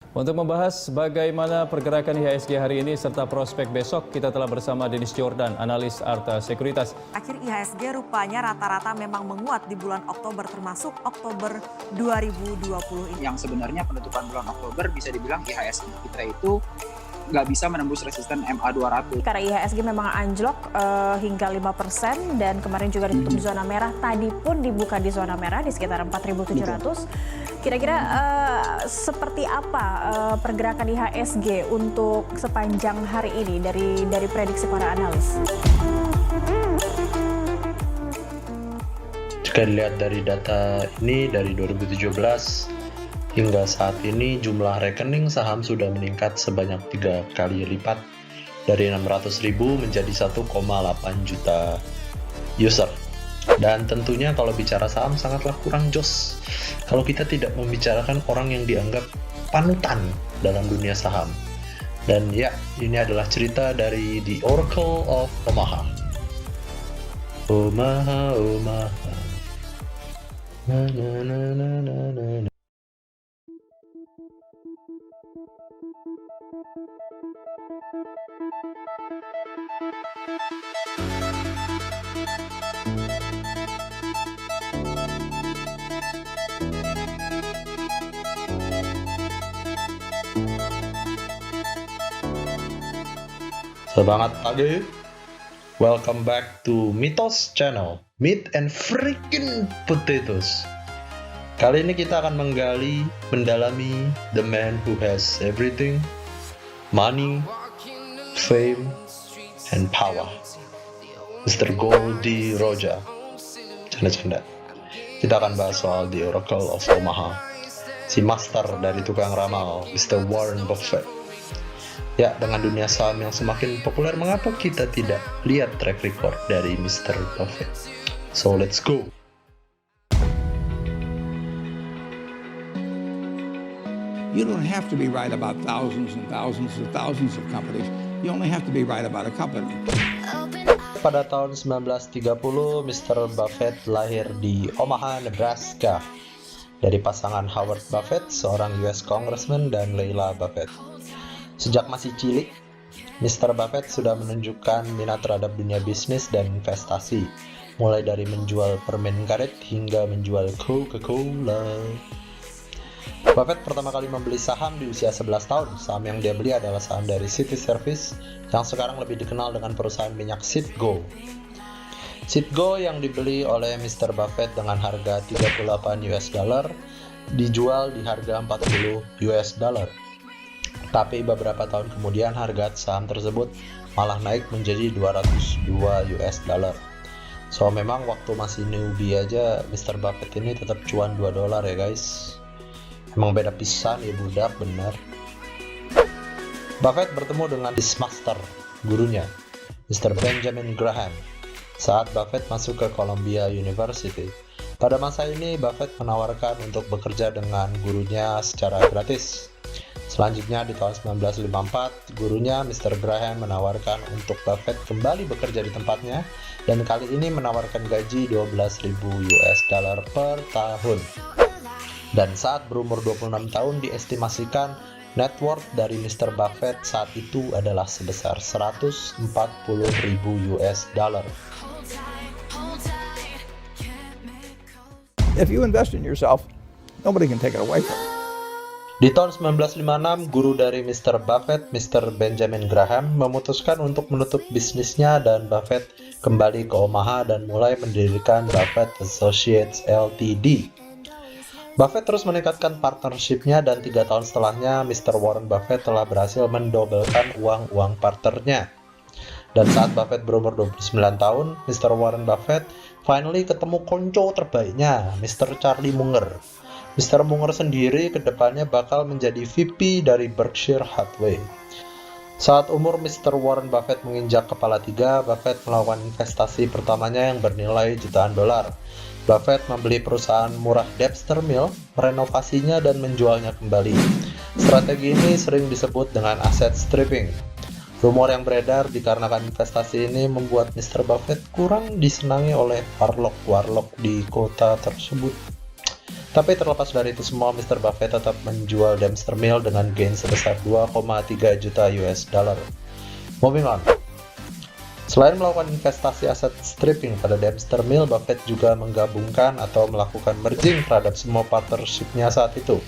Untuk membahas bagaimana pergerakan IHSG hari ini serta prospek besok, kita telah bersama Dennis Jordan, analis Arta Sekuritas. Akhir IHSG rupanya rata-rata memang menguat di bulan Oktober, termasuk Oktober 2020 ini. Yang sebenarnya penutupan bulan Oktober bisa dibilang IHSG kita itu nggak bisa menembus resisten MA200. Karena IHSG memang anjlok hingga 5% dan kemarin juga ditutup di zona merah. Tadi pun dibuka di zona merah di sekitar 4.700. Kira-kira seperti apa pergerakan IHSG untuk sepanjang hari ini dari prediksi para analis? Jika dilihat dari data ini dari 2017 hingga saat ini jumlah rekening saham sudah meningkat sebanyak 3 kali lipat dari 600.000 menjadi 1,8 juta user. Dan tentunya kalau bicara saham sangatlah kurang jos kalau kita tidak membicarakan orang yang dianggap panutan dalam dunia saham. Dan ya, ini adalah cerita dari The Oracle of Omaha. Omaha, Omaha. Na na na na na na. Semangat pagi, welcome back to Mitos Channel, Meat and Freaking Potatoes. Kali ini kita akan mendalami the man who has everything, money, fame, and power, Mr. Goldie Roger. Canda-canda. Kita akan bahas soal The Oracle of Omaha, si master dari tukang ramal, Mr. Warren Buffett. Ya, dengan dunia saham yang semakin populer, mengapa kita tidak lihat track record dari Mr. Buffett? So, let's go! You don't have to be right about thousands and thousands and thousands of companies. You only have to be right about a company. Pada tahun 1930, Mr. Buffett lahir di Omaha, Nebraska, dari pasangan Howard Buffett, seorang US Congressman, dan Leila Buffett. Sejak masih cilik, Mr. Buffett sudah menunjukkan minat terhadap dunia bisnis dan investasi, mulai dari menjual permen karet hingga menjual Coca-Cola. Buffett pertama kali membeli saham di usia 11 tahun. Saham yang dia beli adalah saham dari City Service, yang sekarang lebih dikenal dengan perusahaan minyak Citgo. Citgo yang dibeli oleh Mr. Buffett dengan harga 38 US dollar dijual di harga 40 US dollar. Tapi beberapa tahun kemudian harga saham tersebut malah naik menjadi 202 US dollar. So memang waktu masih newbie aja Mr. Buffett ini tetap cuan 2 dolar ya guys. Emang beda pisan ya budak, bener. Buffett bertemu dengan his master, gurunya, Mr. Benjamin Graham, saat Buffett masuk ke Columbia University. Pada masa ini Buffett menawarkan untuk bekerja dengan gurunya secara gratis. Selanjutnya di tahun 1954, gurunya Mr. Graham menawarkan untuk Buffett kembali bekerja di tempatnya dan kali ini menawarkan gaji 12.000 US dollar per tahun. Dan saat berumur 26 tahun diestimasikan net worth dari Mr. Buffett saat itu adalah sebesar 140.000 US dollar. If you invest in yourself, nobody can take it away from you. Di tahun 1956, guru dari Mr. Buffett, Mr. Benjamin Graham, memutuskan untuk menutup bisnisnya dan Buffett kembali ke Omaha dan mulai mendirikan Buffett Associates Ltd. Buffett terus meningkatkan partnership-nya dan 3 tahun setelahnya, Mr. Warren Buffett telah berhasil mendobelkan uang-uang partnernya. Dan saat Buffett berumur 29 tahun, Mr. Warren Buffett finally ketemu konco terbaiknya, Mr. Charlie Munger. Mr. Munger sendiri kedepannya bakal menjadi VP dari Berkshire Hathaway. Saat umur Mr. Warren Buffett menginjak kepala 3, Buffett melakukan investasi pertamanya yang bernilai jutaan dolar. Buffett membeli perusahaan murah Dexter Mill, merenovasinya dan menjualnya kembali. Strategi ini sering disebut dengan asset stripping. Rumor yang beredar dikarenakan investasi ini membuat Mr. Buffett kurang disenangi oleh warlock-warlock di kota tersebut. Tapi terlepas dari itu semua, Mr. Buffett tetap menjual Dempster Mill dengan gain sebesar 2,3 juta US dollar. Moving on. Selain melakukan investasi aset stripping pada Dempster Mill, Buffett juga menggabungkan atau melakukan merging terhadap semua partnership-nya saat itu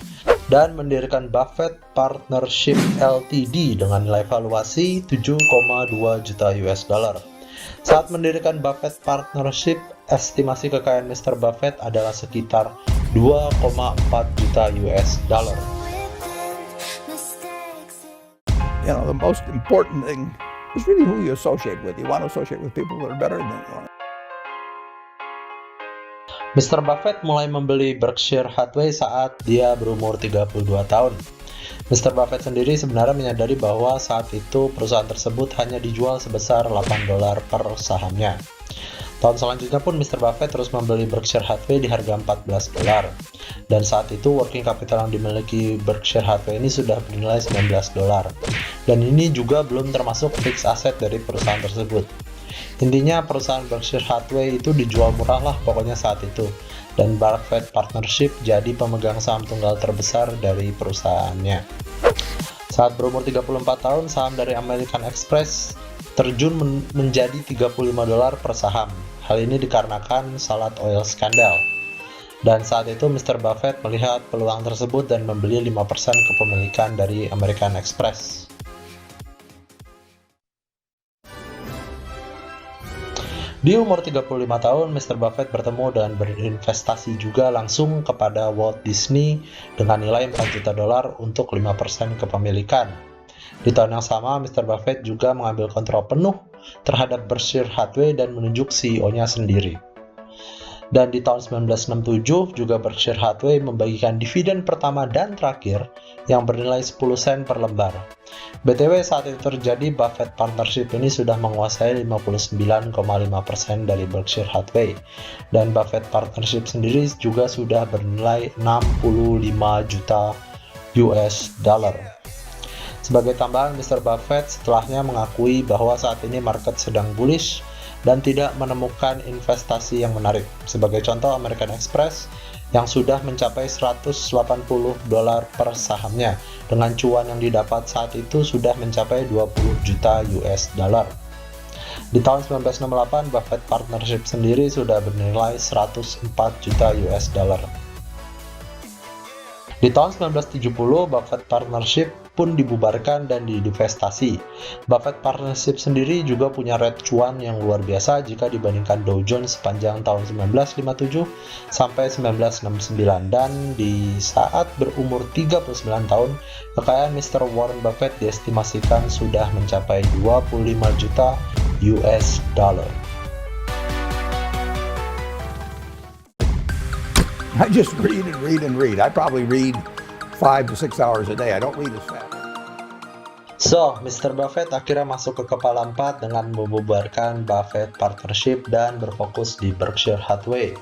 dan mendirikan Buffett Partnership Ltd dengan nilai valuasi 7,2 juta US dollar. Saat mendirikan Buffett Partnership, estimasi kekayaan Mr. Buffett adalah sekitar 2,4 juta US dollar. You know, the most important thing is really who you associate with. You want to associate with people that are better than you are. Mr. Buffett mulai membeli Berkshire Hathaway saat dia berumur 32 tahun. Mr. Buffett sendiri sebenarnya menyadari bahwa saat itu perusahaan tersebut hanya dijual sebesar $8 per sahamnya. Tahun selanjutnya pun Mr. Buffett terus membeli Berkshire Hathaway di harga $14. Dan saat itu working capital yang dimiliki Berkshire Hathaway ini sudah bernilai $19. Dan ini juga belum termasuk fixed asset dari perusahaan tersebut. Intinya perusahaan Berkshire Hathaway itu dijual murah lah pokoknya saat itu. Dan Buffett Partnership jadi pemegang saham tunggal terbesar dari perusahaannya. Saat berumur 34 tahun, saham dari American Express terjun menjadi $35 per saham. Hal ini dikarenakan Salat Oil Scandal. Dan saat itu Mr. Buffett melihat peluang tersebut dan membeli 5% kepemilikan dari American Express. Di umur 35 tahun, Mr. Buffett bertemu dan berinvestasi juga langsung kepada Walt Disney dengan nilai $4 juta untuk 5% kepemilikan. Di tahun yang sama, Mr. Buffett juga mengambil kontrol penuh terhadap Berkshire Hathaway dan menunjuk CEO-nya sendiri. Dan di tahun 1967 juga Berkshire Hathaway membagikan dividen pertama dan terakhir yang bernilai 10 sen per lembar. BTW saat itu terjadi, Buffett Partnership ini sudah menguasai 59,5% dari Berkshire Hathaway, dan Buffett Partnership sendiri juga sudah bernilai 65 juta US dollar. Sebagai tambahan, Mr. Buffett setelahnya mengakui bahwa saat ini market sedang bullish dan tidak menemukan investasi yang menarik. Sebagai contoh, American Express yang sudah mencapai $180 per sahamnya, dengan cuan yang didapat saat itu sudah mencapai 20 juta US dollar. Di tahun 1968, Buffett Partnership sendiri sudah bernilai 104 juta US dollar. Di tahun 1970, Buffett Partnership pun dibubarkan dan diinvestasi. Buffett Partnership sendiri juga punya rate cuan yang luar biasa jika dibandingkan Dow Jones sepanjang tahun 1957 sampai 1969, dan di saat berumur 39 tahun, kekayaan Mr. Warren Buffett diestimasikan sudah mencapai 25 juta US dollar. I just read and read and read. I probably read 5 to 6 hours a day. I don't read as fast. So, Mr. Buffett akhirnya masuk ke kepala 4 dengan membubarkan Buffett Partnership dan berfokus di Berkshire Hathaway.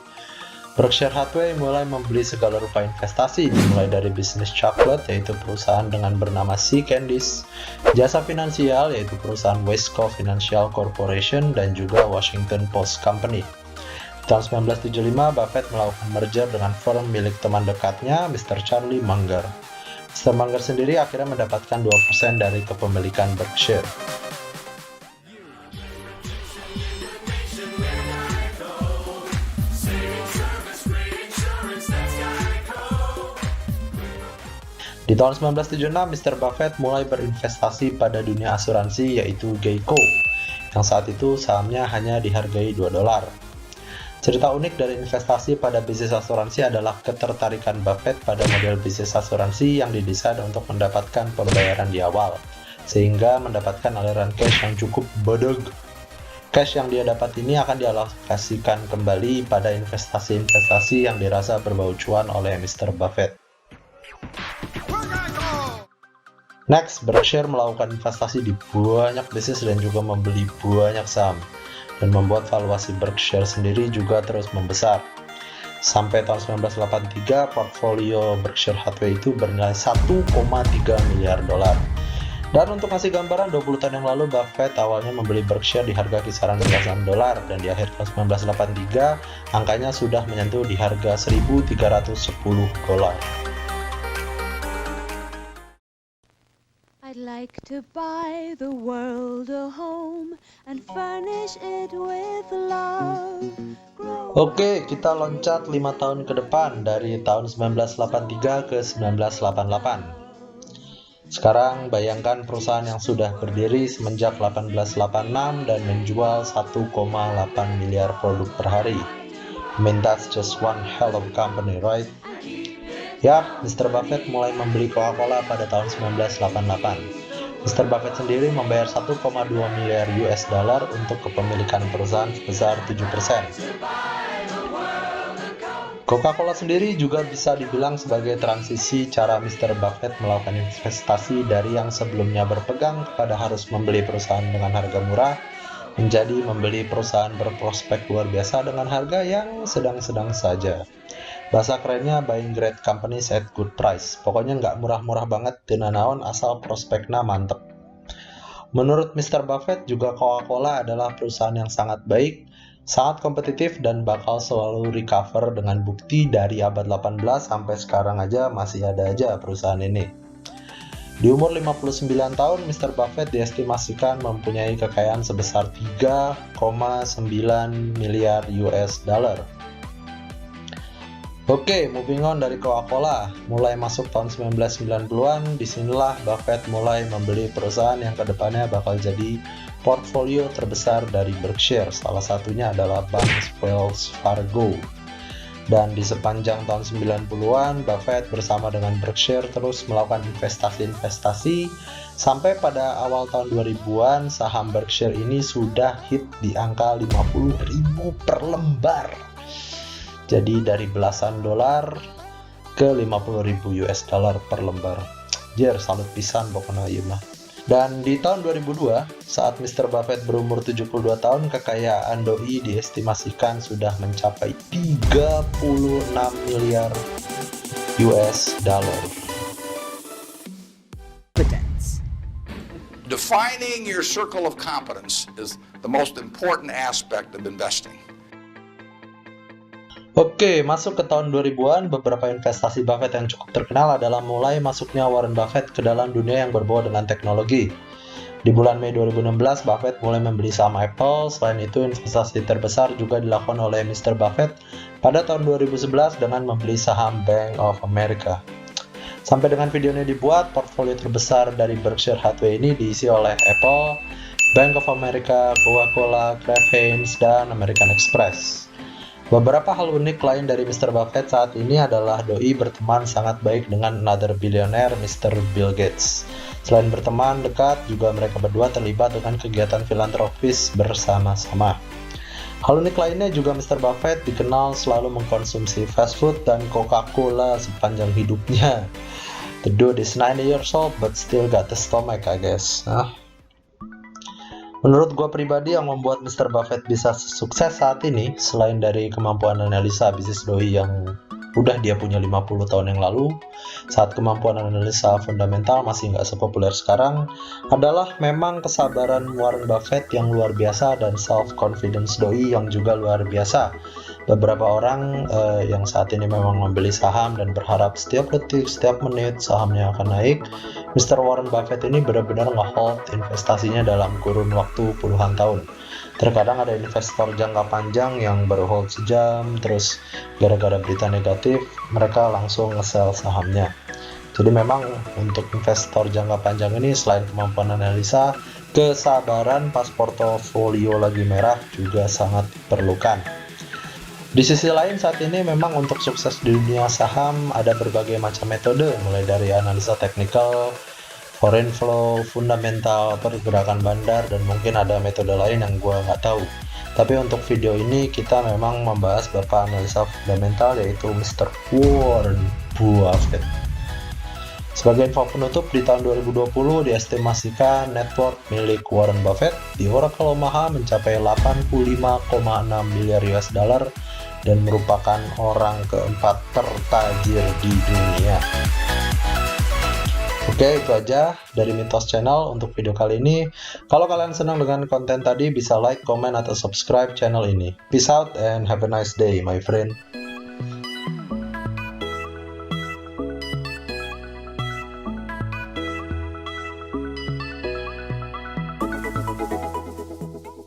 Berkshire Hathaway mulai membeli segala rupa investasi, dimulai dari bisnis coklat, yaitu perusahaan dengan bernama Sea Candies, jasa finansial, yaitu perusahaan Wesco Financial Corporation, dan juga Washington Post Company. Tahun 1975, Buffett melakukan merger dengan firm milik teman dekatnya, Mr. Charlie Munger. Mr. Munger sendiri akhirnya mendapatkan 2% dari kepemilikan Berkshire. Di tahun 1976, Mr. Buffett mulai berinvestasi pada dunia asuransi, yaitu Geico, yang saat itu sahamnya hanya dihargai $2. Cerita unik dari investasi pada bisnis asuransi adalah ketertarikan Buffett pada model bisnis asuransi yang didesain untuk mendapatkan pembayaran di awal, sehingga mendapatkan aliran cash yang cukup bodog. Cash yang dia dapat ini akan dialokasikan kembali pada investasi-investasi yang dirasa berbau cuan oleh Mr. Buffett. Next, Berkshire melakukan investasi di banyak bisnis dan juga membeli banyak saham, dan membuat valuasi Berkshire sendiri juga terus membesar. Sampai tahun 1983, portfolio Berkshire Hathaway itu bernilai $1,3 miliar. Dan untuk ngasih gambaran, 20 tahun yang lalu Buffett awalnya membeli Berkshire di harga kisaran belasan dolar, dan di akhir tahun 1983 angkanya sudah menyentuh di harga 1.310 dolar. I'd like to buy the world a home and furnish it with love. Oke, kita loncat 5 tahun ke depan dari tahun 1983 ke 1988. Sekarang bayangkan perusahaan yang sudah berdiri semenjak 1886 dan menjual 1,8 miliar produk per hari. I mean, that's just one hell of a company, right? Ya, Mr. Buffett mulai membeli Coca-Cola pada tahun 1988. Mr. Buffett sendiri membayar 1,2 miliar US dollar untuk kepemilikan perusahaan sebesar 7%. Coca-Cola sendiri juga bisa dibilang sebagai transisi cara Mr. Buffett melakukan investasi dari yang sebelumnya berpegang kepada harus membeli perusahaan dengan harga murah, menjadi membeli perusahaan berprospek luar biasa dengan harga yang sedang-sedang saja. Bahasa kerennya buying great companies at good price. Pokoknya nggak murah-murah banget, tina naon asal prospeknya mantep. Menurut Mr. Buffett juga Coca-Cola adalah perusahaan yang sangat baik, sangat kompetitif, dan bakal selalu recover dengan bukti dari abad 18 sampai sekarang aja masih ada aja perusahaan ini. Di umur 59 tahun, Mr. Buffett diestimasikan mempunyai kekayaan sebesar 3,9 miliar US dollar. Oke, moving on dari Coca-Cola. Mulai masuk tahun 1990-an, disinilah Buffett mulai membeli perusahaan yang kedepannya bakal jadi portfolio terbesar dari Berkshire. Salah satunya adalah Bank Wells Fargo. Dan di sepanjang tahun 90-an, Buffett bersama dengan Berkshire terus melakukan investasi-investasi sampai pada awal tahun 2000-an saham Berkshire ini sudah hit di angka 50.000 per lembar. Jadi dari belasan dolar ke 50.000 US dollar per lembar. Jer, salut pisan pokoknya ieu mah. Dan di tahun 2002, saat Mr. Buffett berumur 72 tahun, kekayaan doi diestimasikan sudah mencapai 36 miliar US dollar. Defining your circle of competence is the most important aspect of investing. Oke, masuk ke tahun 2000-an, beberapa investasi Buffett yang cukup terkenal adalah mulai masuknya Warren Buffett ke dalam dunia yang berbau dengan teknologi. Di bulan Mei 2016, Buffett mulai membeli saham Apple. Selain itu, investasi terbesar juga dilakukan oleh Mr. Buffett pada tahun 2011 dengan membeli saham Bank of America. Sampai dengan video ini dibuat, portfolio terbesar dari Berkshire Hathaway ini diisi oleh Apple, Bank of America, Coca-Cola, Kraft Heinz, dan American Express. Beberapa hal unik lain dari Mr. Buffett saat ini adalah doi berteman sangat baik dengan another billionaire, Mr. Bill Gates. Selain berteman dekat, juga mereka berdua terlibat dengan kegiatan filantropis bersama-sama. Hal unik lainnya juga Mr. Buffett dikenal selalu mengkonsumsi fast food dan Coca-Cola sepanjang hidupnya. The dude is 90 years old but still got the stomach, I guess. Menurut gue pribadi, yang membuat Mr. Buffett bisa sukses saat ini, selain dari kemampuan analisa bisnis doi yang udah dia punya 50 tahun yang lalu, saat kemampuan analisa fundamental masih nggak sepopuler sekarang, adalah memang kesabaran Warren Buffett yang luar biasa dan self-confidence doi yang juga luar biasa. Beberapa orang yang saat ini memang membeli saham dan berharap setiap detik, setiap menit sahamnya akan naik, Mr. Warren Buffett ini benar-benar nge-hold investasinya dalam kurun waktu puluhan tahun. Terkadang ada investor jangka panjang yang baru hold sejam, terus gara-gara berita negatif, mereka langsung nge-sell sahamnya. Jadi memang untuk investor jangka panjang ini selain kemampuan analisa, kesabaran pas portofolio lagi merah juga sangat diperlukan. Di sisi lain saat ini memang untuk sukses di dunia saham ada berbagai macam metode, mulai dari analisa teknikal, foreign flow, fundamental, pergerakan bandar, dan mungkin ada metode lain yang gue nggak tahu. Tapi untuk video ini kita memang membahas beberapa analisa fundamental, yaitu Mr. Warren Buffett. Sebagai info penutup, di tahun 2020 diestimasikan net worth milik Warren Buffett di Oracle Omaha mencapai 85,6 miliar US dollar dan merupakan orang keempat tertajir di dunia. Oke, itu aja dari Mitos Channel untuk video kali ini. Kalau kalian senang dengan konten tadi, bisa like, comment, atau subscribe channel ini. Peace out and have a nice day, my friend.